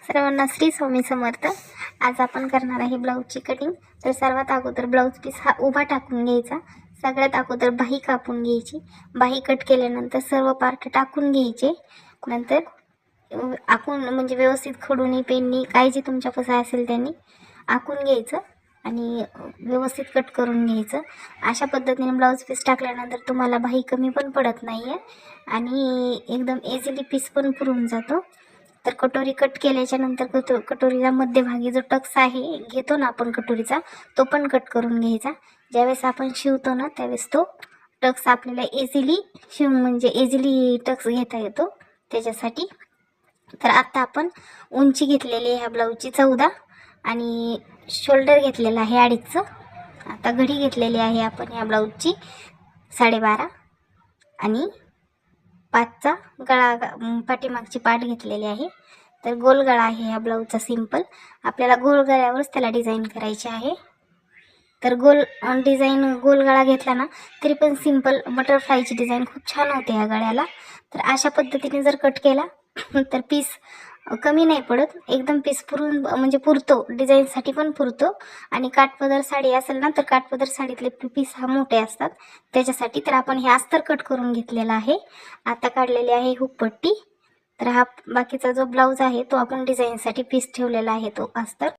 सर्वांना श्री स्वामी समर्थ। आज आपण करणार आहे ब्लाऊजची कटिंग। तर सर्वात अगोदर ब्लाऊज पीस हा उभा टाकून घ्यायचा। सगळ्यात अगोदर बाही कापून घ्यायची। बाही कट केल्यानंतर सर्व पार्ट टाकून घ्यायचे। नंतर आखून म्हणजे व्यवस्थित खडूनी पेननी काय जे तुमच्यापाशी असेल त्यांनी आखून घ्यायचं आणि व्यवस्थित कट करून घ्यायचं। अशा पद्धतीने ब्लाऊज पीस टाकल्यानंतर तुम्हाला बाही कमी पण पडत नाहीये आणि एकदम इझिली पीस पण पुरून जातो। तर कटोरी कट केल्याच्या नंतर कटोरीला मध्यभागी जो टक्स आहे घेतो ना आपण कटोरीचा, तो पण कट करून घ्यायचा। ज्यावेळेस आपण शिवतो ना त्यावेळेस तो टक्स आपल्याला इझिली टक्स घेता येतो त्याच्यासाठी। तर आता आपण उंची घेतलेली आहे ह्या ब्लाऊजची 14 आणि शोल्डर घेतलेला आहे 2.5। आता घडी घेतलेली आहे आपण ह्या ब्लाऊजची 12.5 आणि 5चा गळा पाठीमागची पाठ घेतलेली आहे। तर गोल गळा आहे ह्या ब्लाऊजचा सिंपल। आपल्याला गोल गळ्यावरच त्याला डिझाईन करायची आहे। तर गोल गळा घेतला ना तरी पण सिंपल बटरफ्लायची डिझाईन खूप छान होते ह्या गळ्याला। तर अशा पद्धतीने जर कट केला तर पीस कमी नाही पडत, एकदम पीस पुरतो, डिझाईनसाठी पण पुरतो। आणि काठपदर साडी असेल ना तर काठपदर साडीतले पीस हा मोठे असतात त्याच्यासाठी। तर आपण हे अस्तर कट करून घेतलेला आहे। आता काढलेली आहे हुक पट्टी। तर हा बाकीचा जो ब्लाऊज आहे तो आपण डिझाईनसाठी पीस ठेवलेला आहे तो अस्तर।